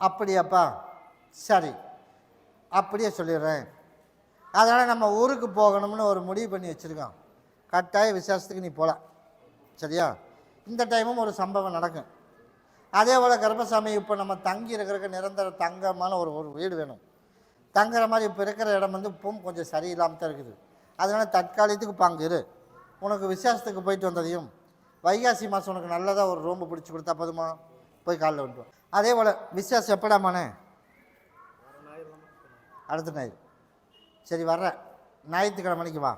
அப்படியாப்பா, சரி, அப்படியே சொல்லிடுறேன். அதனால் நம்ம ஊருக்கு போகணும்னு ஒரு முடிவு பண்ணி வச்சுருக்கோம். கட்டாய விசேஷத்துக்கு நீ போகலாம், சரியா? இந்த டைமும் ஒரு சம்பவம் நடக்கும். அதே போல் கருப்பசாமி, இப்போ நம்ம தங்கி இருக்கிறதுக்கு நிரந்தர தங்கமான ஒரு ஒரு வீடு வேணும். தங்குற மாதிரி இப்போ இருக்கிற இடம் வந்து இப்பவும் கொஞ்சம் சரியில்லாமல் தான் இருக்குது. அதனால் தற்காலிகத்துக்கு இப்போ அங்கே இரு. உனக்கு விசேஷத்துக்கு போயிட்டு வந்ததையும் வைகாசி மாதம் உனக்கு நல்லதாக ஒரு ரூம்பு பிடிச்சி கொடுத்தா போதுமா? போய் காலைல வந்துடும். அதே போல் விசேஷம் எப்படாமாண்ணே? அடுத்த ஞாயிறு. சரி, வர்றேன் ஞாயிற்றுக்கிழமை மணிக்கு வா,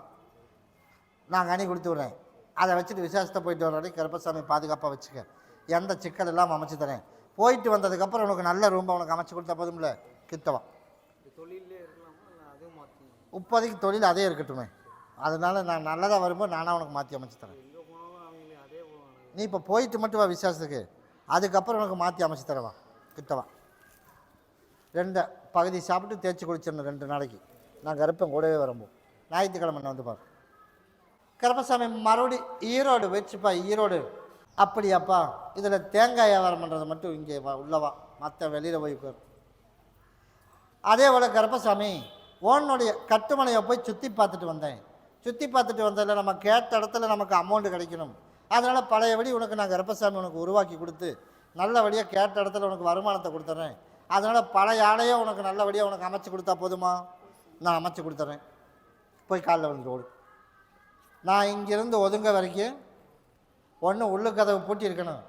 நான் கனி கொடுத்து விட்றேன். அதை வச்சுட்டு விசேஷத்தை போயிட்டு வர வரைக்கும் கருப்பசாமி பாதுகாப்பாக வச்சுக்க. எந்த சிக்கல் இல்லாமல் அமைச்சு தரேன். போயிட்டு வந்ததுக்கப்புறம் உனக்கு நல்ல ரூம்பை உனக்கு அமைச்சு கொடுத்தா போதும்ல, கிட்டவா. இப்போதைக்கு தொழில் அதே இருக்கட்டுமே. அதனால நான் நல்லதாக வரும்போது நானாக உனக்கு மாற்றி அமைச்சு தரேன். நீ இப்போ போயிட்டு மட்டும் வா விசேஷத்துக்கு, அதுக்கப்புறம் உனக்கு மாற்றி அமைச்சு தரவா, கிட்டவா. 2 பகுதி சாப்பிட்டு தேய்ச்சி குளிச்சிடணும் 2 நாளைக்கு. நான் கருப்பன் கூடவே வரும்போது ஞாயிற்றுக்கிழமை வந்து பாரு. கருப்பசாமி மறுபடி ஈரோடு வச்சுப்பா, ஈரோடு. அப்படியாப்பா, இதில் தேங்காய் வியாபாரம் பண்ணுறது மட்டும் இங்கே உள்ளவா, மற்ற வெளியில் போய் உட்கார். அதே போல் கருப்பசாமி, ஓனுடைய கட்டுமனையை போய் சுற்றி பார்த்துட்டு வந்தேன். சுற்றி பார்த்துட்டு வந்ததில் நம்ம கேட்ட இடத்துல நமக்கு அமௌண்ட்டு கிடைக்கணும். அதனால் பழையபடி உனக்கு நான் கருப்பசாமி உனக்கு உருவாக்கி கொடுத்து நல்லபடியாக கேட்ட இடத்துல உனக்கு வருமானத்தை கொடுத்துட்றேன். அதனால் பழைய ஆடையை உனக்கு நல்லபடியாக உனக்கு அமைச்சு கொடுத்தா போதுமா? நான் அமைச்சு கொடுத்துட்றேன். போய் காலைல வந்து ஓடு. நான் இங்கேருந்து ஒதுங்க வரைக்கும் ஒன்று உள்ளு கதவு பூட்டி இருக்கணும்.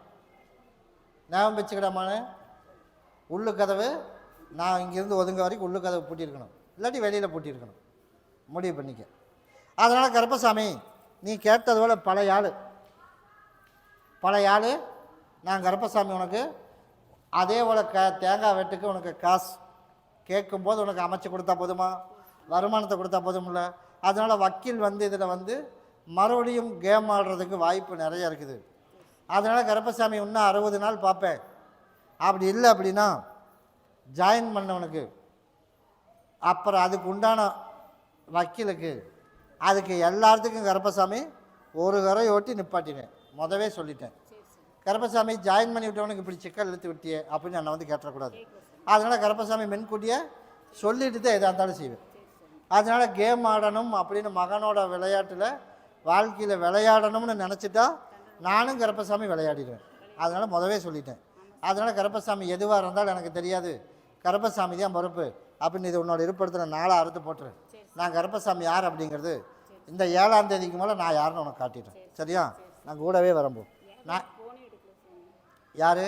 ஞாபகம் வச்சுக்கிடாமான்னு, உள்ளு கதவு நான் இங்கேருந்து ஒதுங்க வரைக்கும் உள்ளு கதவு பூட்டியிருக்கணும், இல்லாட்டி வெளியில் பூட்டியிருக்கணும். முடிவு பண்ணிக்க. அதனால் கருப்பசாமி, நீ கேட்டது போல் பழைய ஆள் நான் கருப்பசாமி உனக்கு அதே போல் தேங்காய் வெட்டுக்கு உனக்கு காசு கேட்கும்போது உனக்கு அமைச்சு கொடுத்தா போதுமா? வருமானத்தை கொடுத்தா போதும்ல. அதனால் வக்கீல் வந்து இதில் வந்து மறுபடியும் கேம் ஆடுறதுக்கு வாய்ப்பு நிறைய இருக்குது. அதனால் கருப்பசாமி இன்னும் 60 நாள் பார்ப்பேன். அப்படி இல்லை அப்படின்னா ஜாயின் பண்ணவனுக்கு அப்புறம் அதுக்கு உண்டான வக்கீலுக்கு அதுக்கு எல்லாத்துக்கும் கருப்பசாமி ஒரு கரை ஓட்டி நிப்பாட்டினேன். முதவே சொல்லிட்டேன். கருப்பசாமி ஜாயின் பண்ணி விட்டவனுக்கு இப்படி சிக்கல் இழுத்து விட்டியே அப்படின்னு நான் வந்து கேட்டக்கூடாது. அதனால் கருப்பசாமி முன்கூட்டியே சொல்லிட்டு தான் எதாக இருந்தாலும் செய்வேன். அதனால் கேம் ஆடணும் அப்படின்னு மகனோட விளையாட்டில் வாழ்க்கையில் விளையாடணும்னு நினச்சிட்டா நானும் கருப்பசாமி விளையாடிடுவேன். அதனால் முதவே சொல்லிட்டேன். அதனால் கருப்பசாமி எதுவாக இருந்தாலும் எனக்கு தெரியாது, கருப்பசாமி தான் பொறுப்பு அப்படின்னு இது உன்னோட இருப்பிடத்தில் 4 அறுத்து போட்டுரு. நான் கருப்பசாமி யார் அப்படிங்கிறது இந்த 7ஆம் தேதிக்கு மேலே நான் யாருன்னு உனக்கு காட்டிட்டேன், சரியா? நான் கூடவே வரம்போது நான் யார்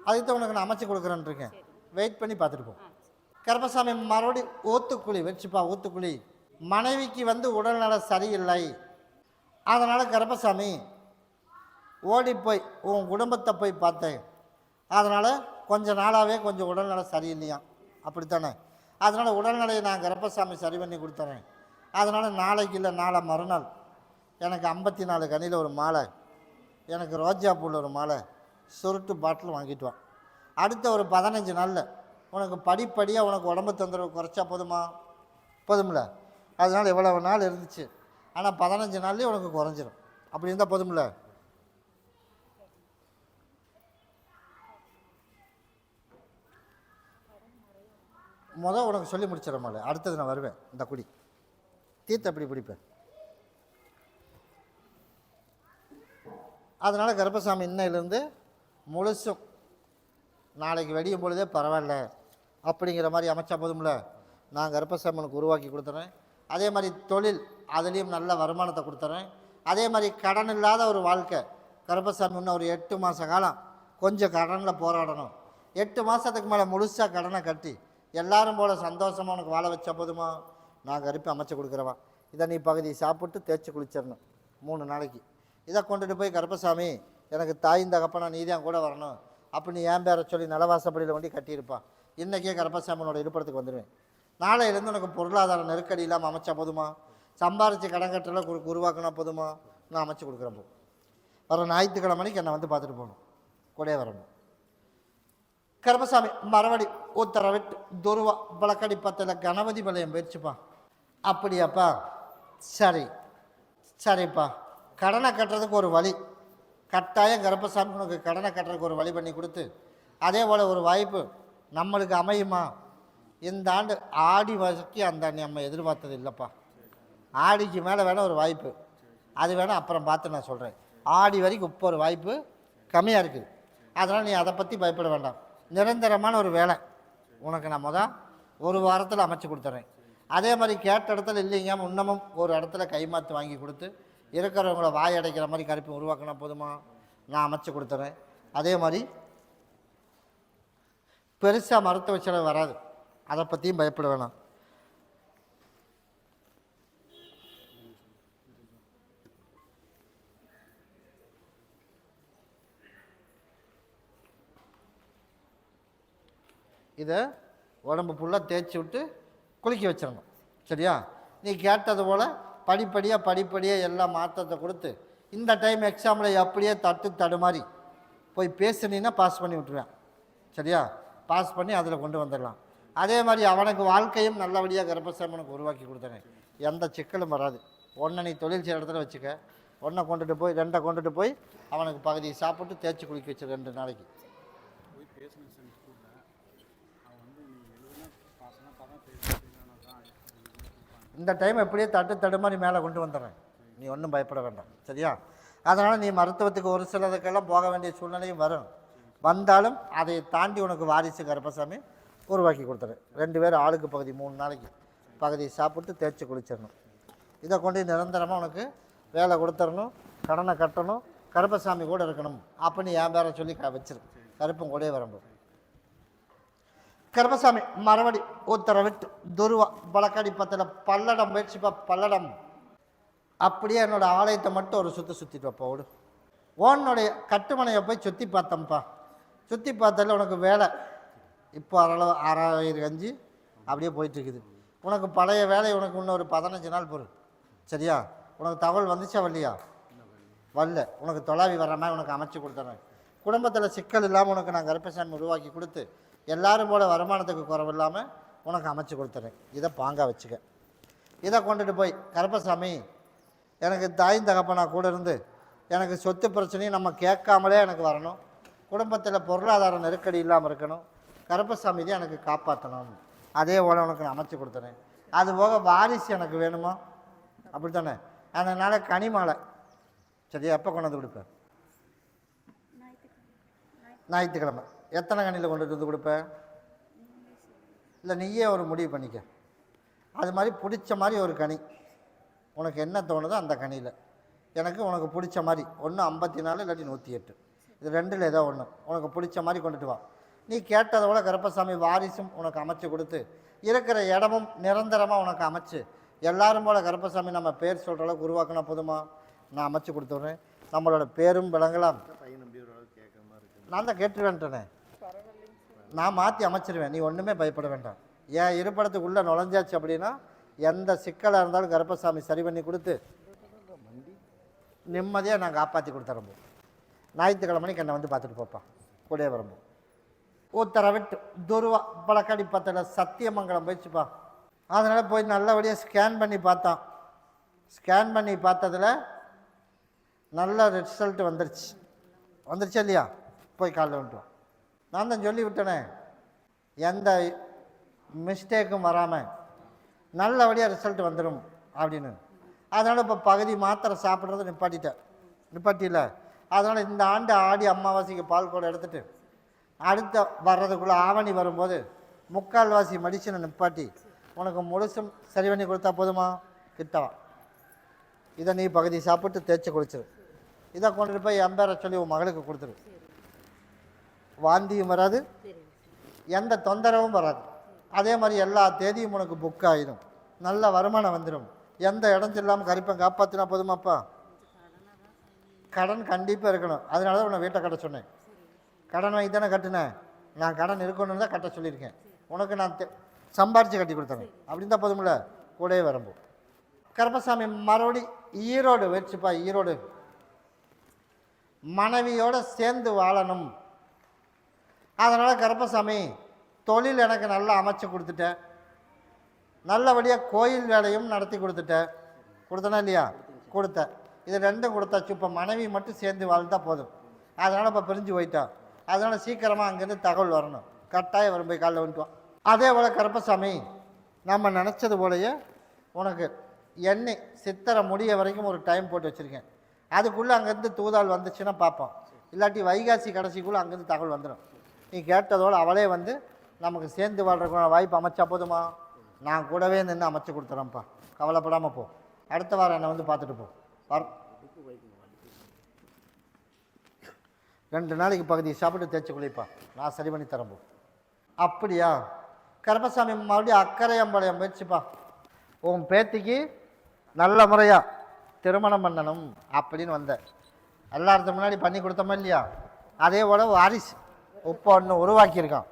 அதுக்கு உனக்கு நான் அமைச்சு கொடுக்குறேன்னு இருக்கேன். வெயிட் பண்ணி பார்த்துட்டு போ. கருப்பசாமி மறுபடி ஊத்துக்குழி வச்சுப்பா. ஊத்துக்குழி மனைவிக்கு வந்து உடல்நல சரியில்லை. அதனால் கருப்பசாமி ஓடி போய் உன் குடும்பத்தை போய் பார்த்தேன். அதனால் கொஞ்ச நாளாகவே கொஞ்சம் உடல்நல சரியில்லையா, அப்படித்தானே? அதனால் உடல்நிலையை நான் கருப்பசாமி சரி பண்ணி கொடுத்துறேன். அதனால் நாளைக்கு இல்லை நாளை மறுநாள் எனக்கு 54 கனியில் ஒரு மாலை, எனக்கு ரோஜா பூவில் ஒரு மாலை, சுருட்டு பாட்டில் வாங்கிட்டு வா. அடுத்த ஒரு 15 நாளில் உனக்கு படிப்படியாக உனக்கு உடம்பு தொந்தரவு குறைச்சா போதும்ல. அதனால் எவ்வளவு நாள் இருந்துச்சு, ஆனால் 15 நாள்லேயே உனக்கு குறைஞ்சிரும். அப்படி இருந்தால் போதும்ல. உனக்கு சொல்லி முடிச்சிடமால, அடுத்தது நான் வருவேன். இந்த குடி தீர்த்த அப்படி பிடிப்பேன். அதனால் கருப்பசாமி இன்னையிலேருந்து முழுசும் நாளைக்கு வெடியும் பொழுதே பரவாயில்ல அப்படிங்கிற மாதிரி அமைச்சா போதும்ல. நான் கருப்பசாமி உனக்கு உருவாக்கி கொடுத்துறேன். அதே மாதிரி தொழில் அதுலேயும் நல்ல வருமானத்தை கொடுத்துறேன். அதே மாதிரி கடன் இல்லாத ஒரு வாழ்க்கை. கருப்பசாமி இன்னும் ஒரு 8 மாத காலம் கொஞ்சம் கடனில் போராடணும். 8 மாதத்துக்கு மேலே முழுசாக கடனை கட்டி எல்லாரும் போல் சந்தோஷமாக உனக்கு வாழ வச்சா போதுமா? நான் கருப்பி அமைச்சு கொடுக்குறவா. இதை நீ பகுதி சாப்பிட்டு தேய்ச்சி குளிச்சிடணும் 3 நாளைக்கு. இதை கொண்டுட்டு போய் கருப்பசாமி எனக்கு தாயின் தகப்பனா நீ தான் கூட வரணும் அப்படின்னு என் பேரை சொல்லி நலவாசப்படியில் வண்டி கட்டியிருப்பான். இன்றைக்கே கருப்பசாமியோட இருப்பிடத்துக்கு வந்துடுவேன். நாளையிலேருந்து உனக்கு பொருளாதார நெருக்கடி இல்லாமல் அமைச்சா போதுமா? சம்பாரித்து கடன் கட்டல உருவாக்கினா போதுமா? நான் அமைச்சு கொடுக்குறேன். வர ஞாயிற்றுக்கிழமை மணிக்கு என்னை வந்து பார்த்துட்டு போகணும், கூட வரணும். கருப்பசாமி மறுபடி உத்தரவிட்டு துருவா பழக்கடி 10 கணபதி பலையம் போயிடுச்சுப்பா. அப்படியாப்பா, சரிப்பா. கடனை கட்டுறதுக்கு ஒரு வழி கட்டாயம் கருப்பசாமி உனக்கு கடனை கட்டுறதுக்கு ஒரு வழி பண்ணி கொடுத்து அதே போல் ஒரு வாய்ப்பு நம்மளுக்கு அமையுமா? இந்த ஆண்டு ஆடி வரைக்கும் அந்த நம்ம எதிர்பார்த்தது இல்லைப்பா. ஆடிக்கு மேலே வேணால் ஒரு வாய்ப்பு, அது வேணால் அப்புறம் பார்த்து நான் சொல்கிறேன். ஆடி வரைக்கும் இப்போ ஒரு வாய்ப்பு கம்மியாக இருக்குது. அதனால் நீ அதை பற்றி பயப்பட வேண்டாம். நிரந்தரமான ஒரு வேலை உனக்கு நான் ஒரு வாரத்தில் அமைச்சு கொடுத்துட்றேன். அதே மாதிரி கேட்ட இடத்துல இல்லைங்க, இன்னமும் ஒரு இடத்துல கைமாற்று வாங்கி கொடுத்து இருக்கிறவங்கள வாய் அடைக்கிற மாதிரி கருப்பை உருவாக்கினா போதுமா, நான் அமைச்சு கொடுத்துட்றேன். அதே மாதிரி பெருசாக மருத்துவ செலவு வராது, அதை பற்றியும் பயப்பட வேணாம். இதை உடம்பு ஃபுல்லாக தேய்ச்சி விட்டு குளிக்க வச்சிடணும். சரியா? நீ கேட்டது போல் படிப்படியாக எல்லா மாற்றத்தை கொடுத்து இந்த டைம் எக்ஸாமில் அப்படியே தடுமாறி போய் பேசுனீன்னா பாஸ் பண்ணி விட்டுருவேன். சரியா? பாஸ் பண்ணி அதில் கொண்டு வந்துடலாம். அதே மாதிரி அவனுக்கு வாழ்க்கையும் நல்லபடியாக கர்ப்பசாமனுக்கு உருவாக்கி கொடுத்தேன். எந்த சிக்கலும் வராது. ஒன்றை நீ தொழில் செய்கிற இடத்துல வச்சுக்க, ஒன்றை கொண்டுட்டு போய் 2 கொண்டுட்டு போய் அவனுக்கு பகுதியை சாப்பிட்டு தேய்ச்சி குளிக்க வச்சு 2 நாளைக்கு. இந்த டைம் எப்படியே தடுமாறி மேலே கொண்டு வந்துடுறேன், நீ ஒன்றும் பயப்பட வேண்டாம். சரியா? அதனால் நீ மருத்துவத்துக்கு ஒரு சிலதுக்கெல்லாம் போக வேண்டிய சூழ்நிலையும் வரும். வந்தாலும் அதை தாண்டி உனக்கு வாரிசு கருப்பசாமி உருவாக்கி கொடுத்துறேன். 2 பேர் ஆளுக்கு பகுதி 3 நாளைக்கு பகுதியை சாப்பிட்டு தேய்ச்சி குளிச்சிடணும். இதை கொண்டு நிரந்தரமாக உனக்கு வேலை கொடுத்துடணும், கடனை கட்டணும், கருப்பசாமி கூட இருக்கணும் அப்படின்னு என் பேரை சொல்லி வச்சிரு. கருப்பும் கூட வரும்போது கருப்பசாமி மறுபடி உத்தரவிட்டு துருவா பழக்காடி பத்தில் பல்லடம் முயற்சிப்பா. பல்லடம் அப்படியே என்னோடய ஆலயத்தை மட்டும் ஒரு சுற்றிட்டு வைப்பா. ஓடு ஓனுடைய கட்டுமனையை போய் சுற்றி பார்த்தோம்ப்பா. சுற்றி பார்த்ததில் உனக்கு வேலை இப்போ 6000 அப்படியே போயிட்டுருக்குது. உனக்கு பழைய வேலை உனக்கு இன்னும் ஒரு 15 நாள் பொருள். சரியா? உனக்கு தகவல் வந்துச்சா வரலையா? வரல. உனக்கு தொலாவி வர்ற மாதிரி உனக்கு அமைச்சு கொடுத்துறேன். குடும்பத்தில் சிக்கல் இல்லாமல் உனக்கு நான் கருப்பசாமி உருவாக்கி கொடுத்து எல்லாரும் போல் வருமானத்துக்கு குறவு இல்லாமல் உனக்கு அமைச்சு கொடுத்துறேன். இதை பாங்காக வச்சுக்க. இதை கொண்டுட்டு போய் கருப்பசாமி எனக்கு தாயும் தகப்பனா கூட இருந்து எனக்கு சொத்து பிரச்சனையும் நம்ம கேட்காமலே எனக்கு வரணும், குடும்பத்தில் பொருளாதார நெருக்கடி இல்லாமல் இருக்கணும், கருப்பசாமி தான் எனக்கு காப்பாற்றணும். அதே போல் உனக்கு நான் அமைச்சு கொடுத்துறேன். அதுபோக வாரிசு எனக்கு வேணுமா? அப்படி தானே? அதனால் கனிமாலை சரியா எப்போ கொண்டு வந்து கொடுப்பேன்? ஞாயிற்றுக்கிழமை. எத்தனை கனியில் கொண்டுட்டு வந்து கொடுப்பேன்? இல்லை நீயே ஒரு முடிவு பண்ணிக்க. அது மாதிரி பிடிச்ச மாதிரி ஒரு கனி உனக்கு என்ன தோணுதோ அந்த கனியில் எனக்கு உனக்கு பிடிச்ச மாதிரி ஒன்று 54 இல்லாட்டி 108, இது 2ல் ஏதோ ஒன்று உனக்கு பிடிச்ச மாதிரி கொண்டுட்டு வா. நீ கேட்டதை விட கருப்பசாமி வாரிசும் உனக்கு அமைச்சு கொடுத்து இருக்கிற இடமும் நிரந்தரமாக உனக்கு அமைச்சு எல்லாரும் போல் கருப்பசாமி நம்ம பேர் சொல்கிற அளவுக்கு உருவாக்கினா போதுமா, நான் அமைச்சு கொடுத்துட்றேன். நம்மளோட பேரும் விளங்கலாம். நான் தான் கேட்டுருவேன்ட்டேனே, நான் மாற்றி அமைச்சிருவேன். நீ ஒன்றுமே பயப்பட வேண்டாம். என் இருப்பிடத்துக்குள்ளே நுழைஞ்சாச்சு அப்படின்னா எந்த சிக்கலாக இருந்தாலும் கருப்பசாமி சரி பண்ணி கொடுத்து நிம்மதியாக நான் காப்பாற்றி கொடுத்துறப்போ. ஞாயிற்றுக்கிழமைக்கு என்னை வந்து பார்த்துட்டு போப்பா. கூடயே வரும்போ உத்தரவிட்டு துருவா பழக்காடி பத்தில் சத்தியமங்கலம் போயிடுச்சுப்பா. அதனால் போய் நல்லபடியாக ஸ்கேன் பண்ணி பார்த்தான். ஸ்கேன் பண்ணி பார்த்ததில் நல்ல ரிசல்ட்டு வந்துருச்சா இல்லையா? போய் காலையில் வந்துட்டோம். நான் தான் சொல்லி விட்டேனே, எந்த மிஸ்டேக்கும் வராமல் நல்லபடியாக ரிசல்ட் வந்துடும் அப்படின்னு. அதனால் இப்போ பகுதி மாத்திரை சாப்பிட்றத நிப்பாட்டியில். அதனால் இந்த ஆண்டு ஆடி அமாவாசைக்கு பால் கூட எடுத்துகிட்டு அடுத்த வர்றதுக்குள்ளே ஆவணி வரும்போது 3/4 மெடிசனை நிப்பாட்டி உனக்கு முழுசும் சரி பண்ணி கொடுத்தா போதுமா? கிட்டவா. இதை நீ பகுதி சாப்பிட்டு தேய்ச்சி குளிச்சிரு. இதை கொண்டுட்டு போய் எம்பேரை சொல்லி உன் மகளுக்கு கொடுத்துரு. வாந்தியும் வராது, எந்த தொந்தரவும் வராது. அதே மாதிரி எல்லா தேதியும் உனக்கு புக் ஆகிடும், நல்ல வருமானம் வந்துடும். எந்த இடம் இல்லாமல் கரிப்பம் காப்பாற்றினா போதுமாப்பா. கடன் கண்டிப்பாக இருக்கணும். அதனால தான் உன்னை வீட்டை கட்ட சொன்னேன். கடன் வாங்கி தானே கட்டினேன். நான் கடன் இருக்கணும்னு தான் கட்ட சொல்லியிருக்கேன். உனக்கு நான் சம்பாரித்து கட்டி கொடுத்தேன். அப்படின்னு தான் போதுமில்ல, கூடவே வரும்போது கருப்பசாமி மறுபடி ஈரோடு வச்சுப்பா. ஈரோடு மனைவியோடு சேர்ந்து வாழணும். அதனால் கருப்பசாமி தொழில் எனக்கு நல்லா அமைச்சு கொடுத்துட்டேன், நல்லபடியாக கோயில் வேலையும் நடத்தி கொடுத்தனா இல்லையா? கொடுத்தேன். இது 2 கொடுத்தாச்சு. இப்போ மனைவி மட்டும் சேர்ந்து வாழ்ந்தால் போதும். அதனால் இப்போ பிரிஞ்சு போயிட்டா. அதனால் சீக்கிரமாக அங்கேருந்து தகவல் வரணும். கட்டாயம் வரும், போய் காலைல வந்துட்டுவான். அதே போல் கருப்பசாமி, நம்ம நினச்சது போலயே உனக்கு எண்ணெய் சித்திரை முடிய வரைக்கும் ஒரு டைம் போட்டு வச்சுருக்கேன். அதுக்குள்ளே அங்கேருந்து தூதால் வந்துச்சுன்னா பார்ப்போம். இல்லாட்டி வைகாசி கடைசிக்குள்ளே அங்கேருந்து தகவல் வந்துடும். நீ கேட்டதோடு அவளே வந்து நமக்கு சேர்ந்து வாழ்கிற வாய்ப்பு அமைச்சா போதுமா? நான் கூடவே நின்று அமைச்சு கொடுத்துறேன்ப்பா, கவலைப்படாமல் போ. அடுத்த வாரம் என்னை வந்து பார்த்துட்டு போ. 2 நாளைக்கு பகுதி சாப்பிட்டு தேய்ச்சி குளிப்பா, நான் சரி பண்ணி தரேன் போ. அப்படியா? கருப்பசாமி மறுபடியும் அக்கரையம்பாளையம் முயற்சிப்பா. உன் பேத்திக்கு நல்ல முறையாக திருமணம் பண்ணணும் அப்படின்னு வந்தேன். எல்லாத்துக்கு முன்னாடி பண்ணி கொடுத்தோமா இல்லையா? அதே போல் வாரிசு இப்போ ஒன்று உருவாக்கியிருக்கான்.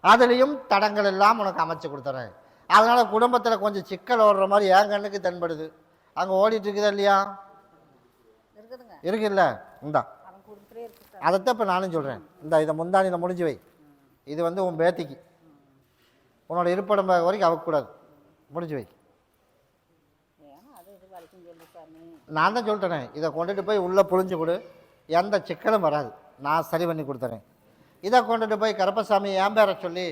அதுலேயும் தடங்கள் எல்லாம் உனக்கு அமைச்சு கொடுத்துறேன். அதனால் குடும்பத்தில் கொஞ்சம் சிக்கல் ஓடுற மாதிரி என் கண்ணுக்கு தென்படுது. அங்கே ஓடிட்டு இருக்குதா இல்லையா? இருக்குல்ல? இந்தா அதைத்தான் இப்போ நானும் சொல்கிறேன். இதை முந்தானியில் முடிஞ்சு வை. இது வந்து உன் பேத்திக்கு உன்னோட இருப்பிடம் வரைக்கும் அவைக்கூடாது, முடிஞ்சு வை. நான் தான் சொல்லிட்டேனே, இதை கொண்டுட்டு போய் உள்ளே புழிஞ்சு கொடு, எந்த சிக்கலும் வராது, நான் சரி பண்ணி கொடுத்துறேன். இதை கொண்டுட்டு போய் கருப்பசாமி என் பேரை சொல்லி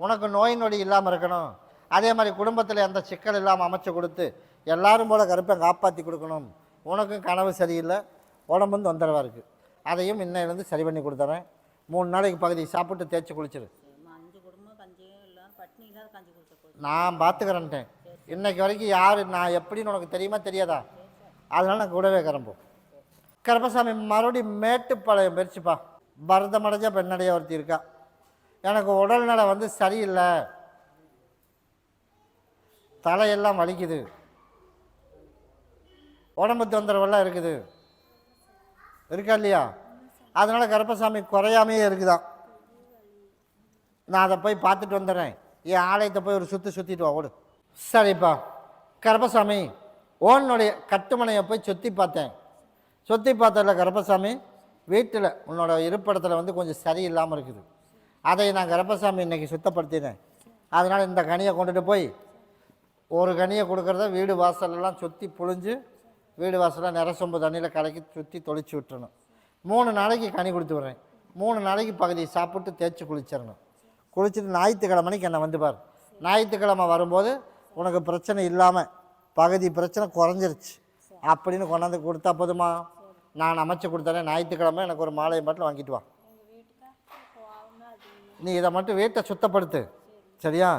உனக்கு நோய் நொடி இல்லாமல் இருக்கணும், அதே மாதிரி குடும்பத்தில் எந்த சிக்கல் இல்லாமல் அமைச்சு கொடுத்து எல்லாரும் போல் கருப்பை காப்பாற்றி கொடுக்கணும். உனக்கும் கனவு சரியில்லை, உடம்பு தொந்தரவாக இருக்குது, அதையும் இன்னையிலேருந்து சரி பண்ணி கொடுத்துறேன். 3 நாளைக்கு பகுதி சாப்பிட்டு தேய்ச்சி குளிச்சிரு. நான் பார்த்துக்கிறேன்ட்டேன். இன்னைக்கு வரைக்கும் யார் நான் எப்படின்னு உனக்கு தெரியுமா தெரியாதா? அதனால நான் கூடவே கிளம்போ. கருப்பசாமி மறுபடியும் மேட்டுப்பாளையம் முயற்சிப்பா. பரதமடைஞ்ச பெண்ணடைய ஒருத்தி இருக்கா. எனக்கு உடல்நலை வந்து சரியில்லை, தலையெல்லாம் வலிக்குது, உடம்பு தொந்தரவெல்லாம் இருக்குது, இருக்கா இல்லையா? அதனால் கருப்பசாமி குறையாமையே இருக்குதான். நான் அதை போய் பார்த்துட்டு வந்துடுறேன். என் ஆலயத்தை போய் ஒரு சுற்றிட்டு வா, ஓடு. சரிப்பா. கருப்பசாமி, உன்னுடைய கட்டுமனையை போய் சுற்றி பார்த்தேன். சுற்றி பார்த்ததில் கருப்பசாமி வீட்டில் உன்னோட இருப்பிடத்தில் வந்து கொஞ்சம் சரியில்லாமல் இருக்குது. அதை நான் கருப்பசாமி இன்றைக்கி சுத்தப்படுத்தினேன். அதனால் இந்த கனியை கொண்டுட்டு போய் ஒரு கனியை கொடுக்குறத வீடு வாசலெல்லாம் சுற்றி புழிஞ்சு வீடு வாசலாக நிறசொம்பு தண்ணியில் கலக்கி சுற்றி தொளிச்சு விட்டுறணும். 3 நாளைக்கு கனி கொடுத்து விட்றேன். 3 நாளைக்கு பகுதி சாப்பிட்டு தேய்ச்சி குளிச்சிடணும். குளிச்சுட்டு ஞாயிற்றுக்கிழமைக்கு என்னை வந்து பார். ஞாயிற்றுக்கிழமை வரும்போது உனக்கு பிரச்சனை இல்லாமல் பகுதி பிரச்சனை குறைஞ்சிருச்சு அப்படின்னு கொண்டாந்து கொடுத்தா போதுமா? நான் அமைச்சு கொடுத்தேன். ஞாயிற்றுக்கிழமை எனக்கு ஒரு மாலை பாட்டில் வாங்கிட்டு வா. நீ இதை மட்டும் வீட்டை சுத்தப்படுத்து, சரியா?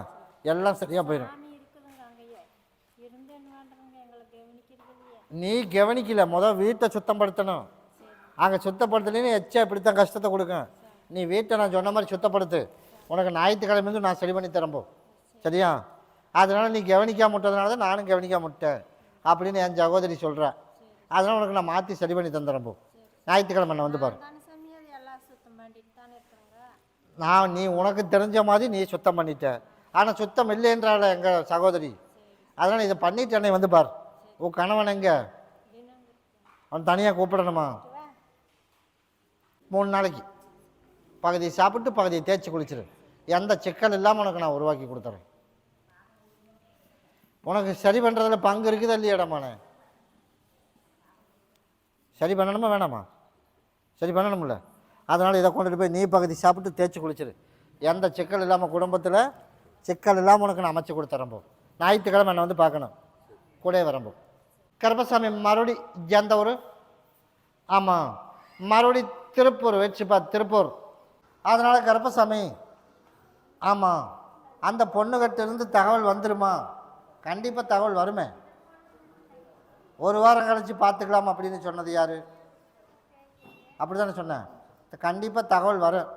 எல்லாம் சரியாக போயிடும். நீ கவனிக்கல, வீட்டை சுத்தப்படுத்தணும். அங்கே சுத்தப்படுத்தலைன்னு எச்சா இப்படித்தான் கஷ்டத்தை கொடுக்க. நீ வீட்டை நான் சொன்ன மாதிரி சுத்தப்படுத்து. உனக்கு ஞாயிற்றுக்கிழமை நான் சரி பண்ணி தரம்போ, சரியா? அதனால் நீ கவனிக்காம விட்டதுனால தான் நானும் கவனிக்காம விட்டேன் அப்படின்னு என் சகோதரி சொல்கிறேன். அதனால் உனக்கு நான் மாற்றி சரி பண்ணி தந்துடுறப்போ ஞாயிற்றுக்கிழமை நான் வந்து பாரு. நான் நீ உனக்கு தெரிஞ்ச மாதிரி நீ சுத்தம் பண்ணிட்ட, ஆனால் சுத்தம் இல்லைன்றால எங்கள் சகோதரி. அதனால் இதை பண்ணிட்டு என்னை வந்து பார். உன் கணவன் எங்கே? அவன் தனியாக கூப்பிடணுமா? 3 நாளைக்கு பகுதி சாப்பிட்டு பகுதியை தேய்ச்சி குளிச்சிரு. எந்த சிக்கல் இல்லாமல் உனக்கு நான் உருவாக்கி கொடுத்துறேன். உனக்கு சரி பண்ணுறதுல பங்கு இருக்குதா இல்லையாடமான? சரி பண்ணணுமா வேணாமா? சரி பண்ணணும்ல. அதனால் இதை கொண்டுட்டு போய் நீ பகுதி சாப்பிட்டு தேய்ச்சி குளிச்சிரு. எந்த சிக்கல் இல்லாமல் குடும்பத்தில் சிக்கல் இல்லாமல் உனக்கு நான் அமைச்சு கொடுத்துறம்போ. ஞாயிற்றுக்கிழமை என்னை வந்து பார்க்கணும், கூட வரம்போ. கருப்பசாமி மறுபடி எந்த ஊர்? ஆமாம், மறுபடி திருப்பூர் வச்சுப்பா, திருப்பூர். அதனால் கருப்பசாமி, ஆமாம், அந்த பொண்ணுகிட்டேருந்து தகவல் வந்துடுமா? கண்டிப்பாக தகவல் வருமே. 1 வாரம் கழித்து பார்த்துக்கலாம் அப்படின்னு சொன்னது யார்? அப்படி தானே சொன்னேன். கண்டிப்பாக தகவல் வரும்.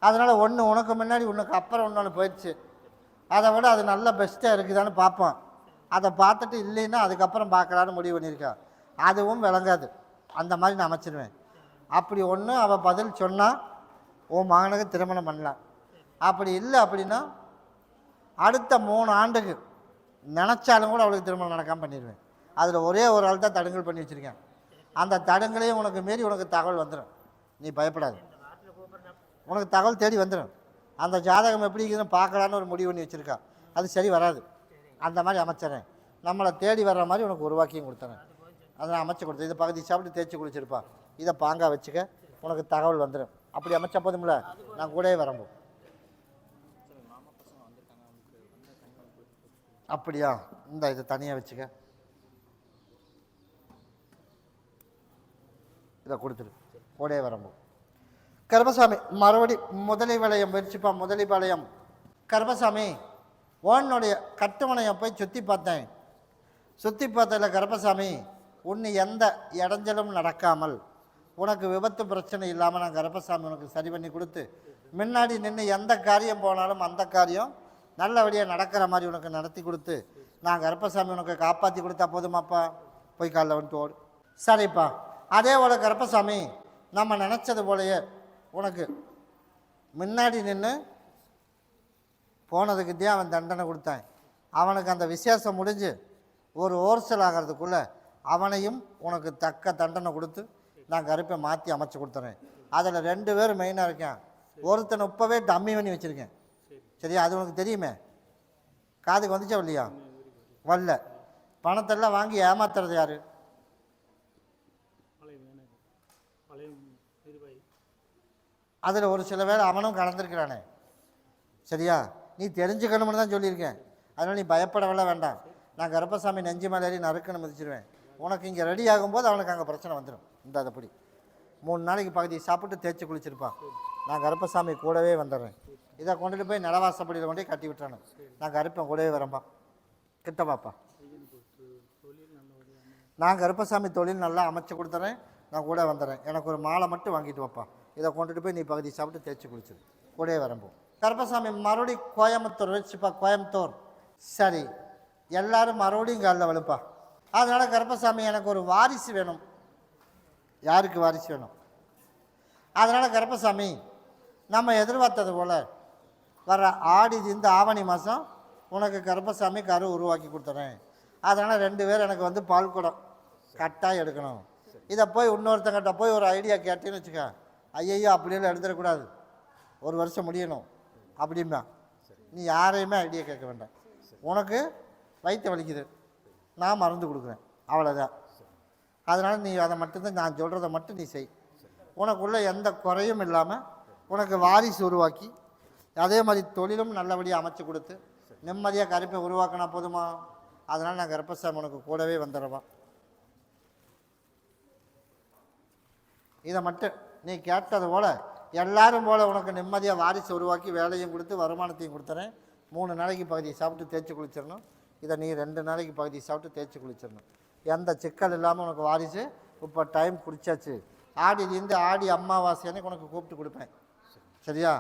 அதனால் ஒன்று உனக்கு முன்னாடி உனக்கு அப்புறம் இன்னொன்று போயிடுச்சு. அதை விட அது நல்ல பெஸ்ட்டாக இருக்குதான்னு பார்ப்போம். அதை பார்த்துட்டு இல்லைன்னா அதுக்கப்புறம் பார்க்கலான்னு முடிவு பண்ணியிருக்கேன். அதுவும் விளங்காது, அந்த மாதிரி நான் அமைச்சிடுவேன். அப்படி ஒன்று அவள் பதில் சொன்னால் உன் மகனுக்கு திருமணம் பண்ணலாம். அப்படி இல்லை அப்படின்னா அடுத்த 3 ஆண்டுக்கு நினச்சாலும் கூட அவளுக்கு திருமணம் நடக்காமல் பண்ணிடுவேன். அதில் ஒரே ஒரு ஆள் தான் தடங்கல் பண்ணி வச்சுருக்கேன். அந்த தடங்களையும் உனக்கு மீறி உனக்கு தகவல் வந்துடும். நீ பயப்படாது, உனக்கு தகவல் தேடி வந்துடும். அந்த ஜாதகம் எப்படி இருக்குதுன்னு பார்க்கலான்னு ஒரு முடிவு பண்ணி வச்சுருக்கா. அது சரி வராது. அந்த மாதிரி அமைச்சிட்றேன். நம்மளை தேடி வர்ற மாதிரி உனக்கு உருவாக்கியும் கொடுத்துறேன். அதை நான் அமைச்சு கொடுத்தேன். இதை பகுதி சாப்பிட்டு தேய்ச்சி குளிச்சிருப்பா. இதை பாங்காக வச்சுக்க, உனக்கு தகவல் வந்துடும். அப்படி அமைச்சா போதும்ல, நான் கூடவே வரம்போ. அப்படியா, இந்த இதை தனியாக வச்சுக்க, இதை கொடுத்துரு, கூடவே வரம்போ. கருப்பசாமி மறுபடி முதலி வளையம் முயற்சிப்பா. முதலி வளையம். கருப்பசாமி, ஓனுடைய கட்டுமனையை போய் சுற்றி பார்த்தேன். சுற்றி பார்த்ததில் கருப்பசாமி, உன்னை எந்த இடைஞ்சலும் நடக்காமல் உனக்கு விபத்து பிரச்சனை இல்லாமல் நான் கருப்பசாமி உனக்கு சரி பண்ணி கொடுத்து, முன்னாடி நின்று எந்த காரியம் போனாலும் அந்த காரியம் நல்லபடியாக நடக்கிற மாதிரி உனக்கு நடத்தி கொடுத்து, நான் கருப்பசாமி உனக்கு காப்பாற்றி கொடுத்தா போதுமாப்பா. போய் காலைல வந்துட்டு ஓடு. சரிப்பா. அதே போல் கருப்பசாமி, நம்ம நினச்சது போலையே உனக்கு முன்னாடி நின்று போனதுக்குதே அவன் தண்டனை கொடுத்தான். அவனுக்கு அந்த விசேஷம் முடிஞ்சு ஒரு ஓர்சல் ஆகிறதுக்குள்ளே அவனையும் உனக்கு தக்க தண்டனை கொடுத்து நான் கருப்பை மாற்றி அமைச்சு கொடுத்துறேன். அதில் 2 பேர் மெயினாக இருக்கேன். ஒருத்தனை இப்போவே டம்மி பண்ணி வச்சுருக்கேன். சரியா, அது உனக்கு தெரியுமே. காதுக்கு வந்துச்சா இல்லையா? வரல. பணத்தெல்லாம் வாங்கி ஏமாத்துறது யார்? அதில் ஒரு சில பேர் அவனும் கலந்துருக்கிறானே. சரியா, நீ தெரிஞ்சுக்கணும்னு தான் சொல்லியிருக்கேன். அதனால் நீ பயப்படவெல்லாம் வேண்டாம். நான் கருப்பசாமி நெஞ்சு மேலே ஏறி நறுக்குன்னு மிதிச்சிருவேன். உனக்கு இங்கே ரெடி ஆகும்போது அவனுக்கு அங்கே பிரச்சனை வந்துடும். இந்த அதைப்படி 3 நாளைக்கு பகுதி சாப்பிட்டு தேய்ச்சி குளிச்சிருப்பான். நான் கருப்பசாமி கூடவே வந்துடுறேன். இதை கொண்டுட்டு போய் நிலவாசப்படியில் கொண்டு கட்டி விட்டுறானு. நான் கருப்பன் கூடவே வரம்பா. கிட்ட பாப்பா. நான் கருப்பசாமி தொழில் நல்லா அமைச்சு கொடுத்துறேன். நான் கூட வந்துடுறேன். எனக்கு ஒரு மாலை மட்டும் வாங்கிட்டு வாப்பா. இதை கொண்டுட்டு போய் நீ பகுதி சாப்பிட்டு தேய்ச்சி குளிச்சிரு. கூடவே வரம்போ. கருப்பசாமி மறுபடி கோயம்புத்தூர் வச்சுப்பா. கோயம்புத்தூர். சரி, எல்லாரும் மறுபடியும் காலில் வலுப்பா. அதனால் கருப்பசாமி, எனக்கு ஒரு வாரிசு வேணும். யாருக்கு வாரிசு வேணும்? அதனால் கருப்பசாமி, நம்ம எதிர்பார்த்தது போல் வர ஆடி இந்த ஆவணி மாதம் உனக்கு கருப்பசாமி கரு உருவாக்கி கொடுத்துறேன். அதனால் 2 பேர் எனக்கு வந்து பால் குடம் கட்டாயம் எடுக்கணும். இதை போய் இன்னொருத்தங்கிட்ட போய் ஒரு ஐடியா கேட்டேன்னு வச்சுக்க, ஐயையோ அப்படியெல்லாம் எடுத்துடக்கூடாது, 1 வருஷம் முடியணும் அப்படிம்பா. நீ யாரையுமே ஐடியா கேட்க வேண்டாம். உனக்கு வயிற்று வலிக்குது, நான் மருந்து கொடுக்குறேன், அவ்வளோதான். அதனால் நீ அதை மட்டும்தான், நான் சொல்கிறத மட்டும் நீ செய். உனக்குள்ளே எந்த குறையும் இல்லாமல் உனக்கு வாரிசு உருவாக்கி, அதே மாதிரி தொழிலும் நல்லபடியாக அமைச்சு கொடுத்து நிம்மதியாக கருப்பை உருவாக்கினா போதுமா? அதனால் நான் கருப்பசாமி உனக்கு கூடவே வந்துடுறவா. இதை மட்டும் நீ கேட்டது போல் எல்லாரும் போல் உனக்கு நிம்மதியாக வாரிசு உருவாக்கி வேலையும் கொடுத்து வருமானத்தையும் கொடுத்துறேன். 3 நாளைக்கு பகுதியை சாப்பிட்டு தேய்ச்சி குளிச்சிடணும். இதை நீ 2 நாளைக்கு பகுதியை சாப்பிட்டு தேய்ச்சி குளிச்சிடணும். எந்த சிக்கல் இல்லாமல் உனக்கு வாரிசு. இப்போ டைம் குடிச்சாச்சு. ஆடிலேருந்து ஆடி அமாவாசை அன்னைக்கு உனக்கு கூப்பிட்டு கொடுப்பேன். சரியா,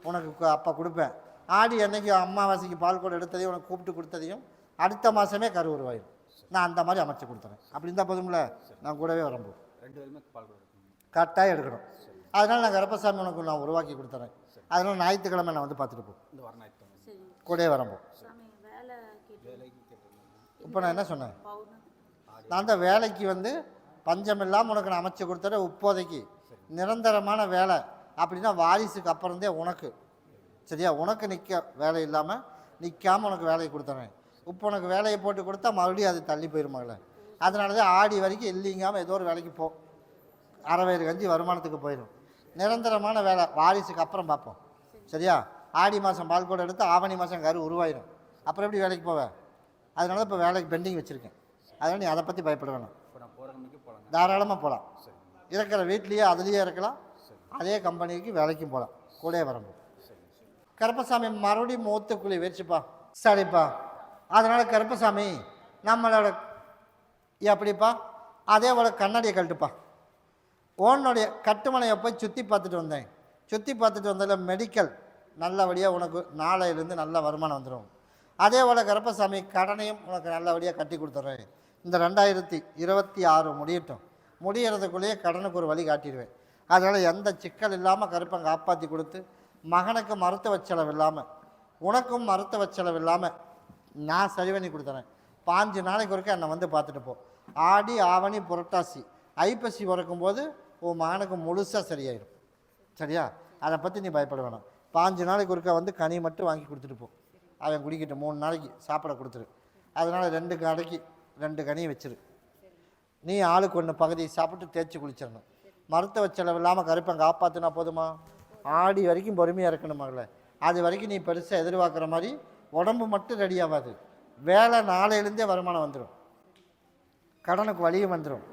உனக்கு அப்போ கொடுப்பேன். ஆடி அன்னைக்கு அமாவாசைக்கு பால் கூட எடுத்ததையும் உனக்கு கூப்பிட்டு கொடுத்ததையும் அடுத்த மாதமே கரு உருவாயிடும். நான் அந்த மாதிரி அமைச்சு கொடுத்துறேன். அப்படி இருந்தால் போதும்ல, நான் கூடவே வரம்போ. 2 பேருமே பால் கரெக்டாக எடுக்கணும். அதனால் நான் கருப்பசாமி உனக்கு நான் உருவாக்கி கொடுத்துறேன். அதனால் ஞாயிற்றுக்கிழமை நான் வந்து பார்த்துட்டு போ. இந்த வாரம் ஞாயிற்றுக்கிழமை கூடவே வரம்போ. இப்போ நான் என்ன சொன்னேன்? நான் அந்த வேலைக்கு வந்து பஞ்சம் இல்லாமல் உனக்கு நான் அமைச்சு கொடுத்துறேன். இப்போதைக்கு நிரந்தரமான வேலை அப்படின்னா வாரிசுக்கு அப்புறந்தே உனக்கு. சரியா, உனக்கு நிற்க வேலை இல்லாமல் நிற்காமல் உனக்கு வேலையை கொடுத்துறேன். இப்போ உனக்கு வேலையை போட்டு கொடுத்தா மறுபடியும் அது தள்ளி போயிருமாங்களே. அதனால தான் ஆடி வரைக்கும் இல்லைங்காமல் ஏதோ ஒரு வேலைக்கு போ. 1/2 வயிறு கஞ்சி வருமானத்துக்கு போயிடும். நிரந்தரமான வேலை வாரிசுக்கு அப்புறம் பார்ப்போம். சரியா, ஆடி மாதம் பால் கூட எடுத்து ஆவணி மாதம் கரு உருவாயிடும். அப்புறம் எப்படி வேலைக்கு போவேன்? அதனால இப்போ வேலைக்கு பெண்டிங் வச்சுருக்கேன். அதனால் நீ அதை பற்றி பயப்பட வேணாம். தாராளமாக போகலாம். இருக்கிற வீட்லேயே அதுலேயே இருக்கலாம். அதே கம்பெனிக்கு வேலைக்கும் போகலாம். கூடவே வரம்போ. கருப்பசாமி மறுபடியும் மூத்துக்குழி வச்சுப்பா. சரிப்பா. அதனால் கருப்பசாமி நம்மளோட எப்படிப்பா அதே போல் கண்ணாடியை கழட்டுப்பா. உன்னுடைய கட்டுமனையை போய் சுற்றி பார்த்துட்டு வந்தேன். சுற்றி பார்த்துட்டு வந்ததில் மெடிக்கல் நல்லபடியாக உனக்கு நாளையிலேருந்து நல்ல வருமானம் வந்துடும். அதே போல் கருப்பசாமி கடனையும் உனக்கு நல்லபடியாக கட்டி கொடுத்துட்றேன். இந்த 2026 முடியட்டும். முடிகிறதுக்குள்ளேயே கடனுக்கு ஒரு வழி காட்டிடுவேன். அதனால் எந்த சிக்கல் இல்லாமல் கருப்பை காப்பாற்றி கொடுத்து மகனுக்கு மருத்துவ செலவு இல்லாமல் உனக்கும் மருத்துவ செலவு இல்லாமல் நான் சரி பண்ணி கொடுத்துறேன். 5 நாளைக்கு ஒருக்க என்னை வந்து பார்த்துட்டு போ. ஆடி ஆவணி புரட்டாசி ஐப்பசி பிறக்கும்போது உன் மகனுக்கு முழுசாக சரியாயிடும். சரியா, அதை பற்றி நீ பயப்பட வேணாம். 5 நாளைக்கு ஒருக்கா வந்து கனி மட்டும் வாங்கி கொடுத்துட்டு போ. அவன் குடிக்கிட்டு 3 நாளைக்கு சாப்பிட கொடுத்துரு. அதனால் 2 கடைக்கு 2 கனியை வச்சிரு. நீ ஆளுக்கு 1 பகுதியை சாப்பிட்டு தேய்ச்சி குளிச்சிடணும். மருத்துவ செலவு இல்லாமல் கருப்பன் காப்பாற்றினா போதுமா? ஆடி வரைக்கும் பொறுமையாக இருக்கணும் மகளே. அது வரைக்கும் நீ பெருசாக எதிர்பார்க்குற மாதிரி உடம்பு மட்டும் ரெடி ஆகாது. வேலை நாளையிலேருந்தே வருமானம் வந்துடும், கடனுக்கு வழியும் வந்துடும்,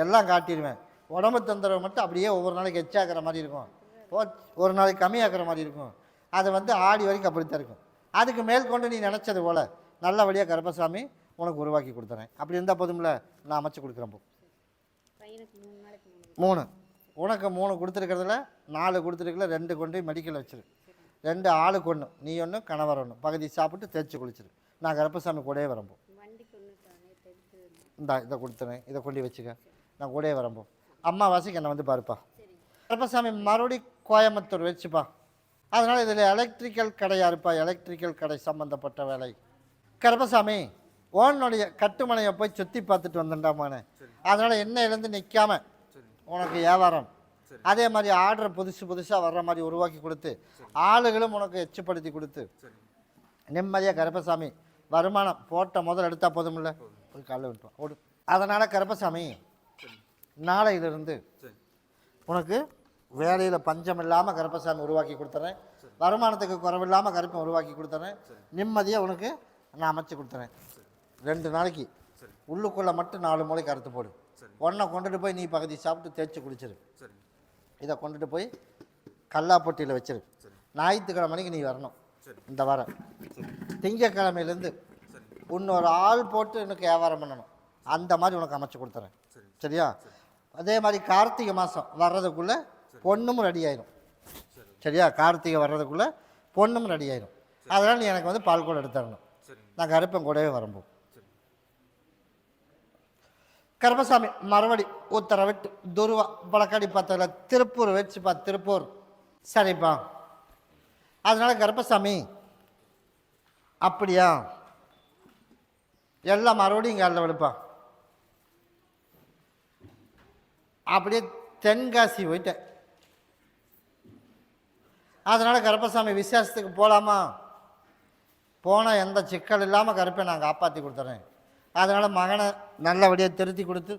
எல்லாம் காட்டிடுவேன். உடம்பு தொந்தரவு மட்டும் அப்படியே ஒவ்வொரு நாளைக்கு எச்சாக்குற மாதிரி இருக்கும், ஒரு நாளைக்கு கம்மியாக்குற மாதிரி இருக்கும். அது ஆடி வரைக்கும் அப்படித்தான் இருக்கும். அதுக்கு மேற்கொண்டு நீ நினச்சது போல் நல்லபடியாக கருப்பசாமி உனக்கு உருவாக்கி கொடுத்துறேன். அப்படி இருந்தால் போதும்ல, நான் அமைச்சு கொடுக்குறேன். போ 3 உனக்கு 3 கொடுத்துருக்கிறதுல 4 கொடுத்துருக்கல, 2 கொண்டு மெடிக்கல் வச்சிரு. 2 ஆளுக்கு 1, நீ 1 கணவர் 1, பகுதி சாப்பிட்டு தேய்ச்சி குளிச்சிரு. நான் கருப்பசாமி கூடயே வரம்போ. இதை கொடுத்துறேன், இதை கொண்டு வச்சுக்க, நான் கூடயே வரம்போ. அம்மாவாசைக்கு என்னை பாருப்பா. கருப்பசாமி மறுபடி கோயம்புத்தூர் வச்சுப்பா. அதனால் இதில் எலக்ட்ரிக்கல் கடையாக இருப்பா, எலக்ட்ரிக்கல் கடை சம்மந்தப்பட்ட வேலை. கருப்பசாமி ஓனுடைய கட்டுமனையை போய் சுற்றி பார்த்துட்டு வந்தேன்டாமான்னு. அதனால் என்னையிலேருந்து நிற்காம உனக்கு வியாபாரம், அதே மாதிரி ஆர்டர் புதுசாக வர்ற மாதிரி உருவாக்கி கொடுத்து, ஆளுகளும் உனக்கு எச்சுப்படுத்தி கொடுத்து, நிம்மதியாக கருப்பசாமி வருமானம் போட்ட முதல் எடுத்தால் போதுமில்ல, போய் காலைல விட்டுவான் ஓடு. அதனால் கருப்பசாமி நாளையிலிருந்து உனக்கு வேலையில் பஞ்சம் இல்லாமல் கருப்பசாமி உருவாக்கி கொடுத்துறேன். வருமானத்துக்கு குறைவில்லாமல் கருப்பை உருவாக்கி கொடுத்துறேன். நிம்மதியாக உனக்கு நான் அமைச்சு கொடுத்துறேன். 2 நாளைக்கு உள்ளுக்குள்ளே மட்டும் 4 மூளைக்கு அறுத்து போடு. ஒன்றை கொண்டுட்டு போய் நீ பகுதி சாப்பிட்டு தேய்ச்சி குளிச்சிரு. இதை கொண்டுட்டு போய் கல்லாப்பொட்டியில் வச்சிரு. ஞாயிற்றுக்கிழமைக்கு நீ வரணும். இந்த வாரம் திங்கக்கிழமையிலேருந்து இன்னொரு ஆள் போட்டு எனக்கு வியாபாரம் பண்ணணும். அந்த மாதிரி உனக்கு அமைச்சு கொடுத்துறேன். சரியா? அதே மாதிரி கார்த்திகை மாதம் வர்றதுக்குள்ளே பொண்ணும் ரெடி ஆயிடும். சரியா? கார்த்திகை வர்றதுக்குள்ளே பொண்ணும் ரெடி ஆயிடும். அதனால் நீ எனக்கு பால் கூட எடுத்துடணும். நான் கருப்பன் கூடவே வரம்போ. கருப்பசாமி மறுபடி உத்தரவிட்டு துருவா பழக்கடி பார்த்ததில் திருப்பூர் வச்சுப்பா. திருப்பூர் சரிப்பா. அதனால் கருப்பசாமி அப்படியா, எல்லாம் மறுபடியும் இங்கே அல்ல விடுப்பா. அப்படியே தென்காசி போயிட்டேன். அதனால் கருப்பசாமி விசேஷத்துக்கு போகலாமா? போனால் எந்த சிக்கல் இல்லாமல் கருப்பை நான் காப்பாற்றி கொடுத்துறேன். அதனால் மகனை நல்லபடியாக திருத்தி கொடுத்து,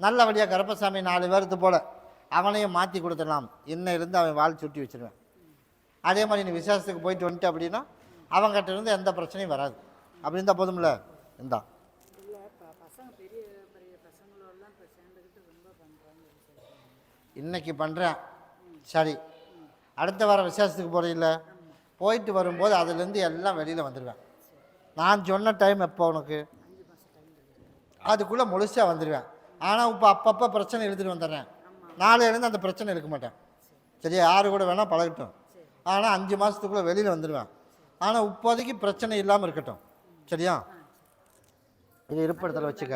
நல்லபடியாக கருப்பசாமி 4 பேருக்கு போல் அவனையும் மாற்றி கொடுத்துடலாம். இன்னையிலேருந்து அவன் வாழ் சுட்டி வச்சுருவேன். அதே மாதிரி நீ விசேஷத்துக்கு போயிட்டு வந்துட்டு அப்படின்னா அவங்ககிட்ட இருந்து எந்த பிரச்சனையும் வராது. அப்படி இருந்தால் போதும்ல. இந்தா இன்னைக்கு பண்ணுறேன். சரி, அடுத்த வாரம் விசேஷத்துக்கு போகிறதில்ல, போயிட்டு வரும்போது அதுலேருந்து எல்லாம் வெளியில் வந்துடுவேன். நான் சொன்ன டைம் எப்போ உனக்கு? அதுக்குள்ளே முழுசாக வந்துடுவேன். ஆனால் இப்போ அப்பப்போ பிரச்சனை எழுதிட்டு வந்துடுறேன். நாளையிலேருந்து அந்த பிரச்சனை எடுக்க மாட்டேன். சரியா? யாரு கூட வேணால் பழகட்டும். ஆனால் 5 மாதத்துக்குள்ளே வெளியில் வந்துடுவேன். ஆனால் இப்போதைக்கு பிரச்சனை இல்லாமல் இருக்கட்டும். சரியா? இது இருப்பிடத்தில் வச்சுக்க,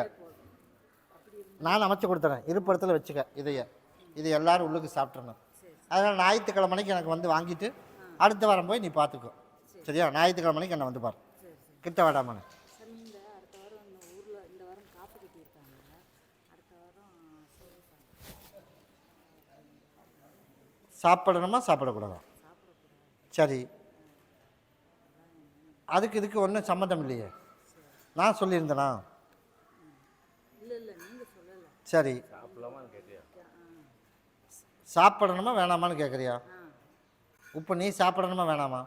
நான் அமைச்சு கொடுத்துறேன். இருப்பிடத்தில் வச்சுக்க. இது எல்லோரும் உள்ளுக்கு சாப்பிட்றணும். அதனால் ஞாயிற்றுக்கிழமைக்கு எனக்கு வாங்கிட்டு அடுத்த வாரம் போய் நீ பார்த்துக்கோ. சரியா? ஞாயிற்றுக்கிழமைக்கு என்னை பாரு. கிட்ட வேடாமான்னு சாப்பிடணுமா சாப்பிடக்கூடாதா? சரி, இதுக்கு ஒன்றும் சம்மந்தம் இல்லையே. நான் சொல்லியிருந்தேனா? சரி, சாப்பிடணுமா வேணாமான்னு கேட்குறியா? இப்போ நீ சாப்பிடணுமா வேணாமா?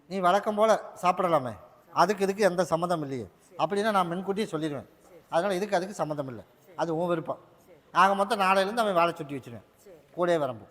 நீ வழக்கம் போல் சாப்பிடலாமே. இதுக்கு எந்த சம்மந்தம் இல்லையே. அப்படின்னா நான் முன்கூட்டியே சொல்லிடுவேன். அதனால் அதுக்கு சம்மந்தம் இல்லை. அது உன் விருப்பம். ஆக மொத்தம் நாளையிலேருந்து அவன் வேலை சுட்டி வச்சுருவேன். கூடயே வரம்போ.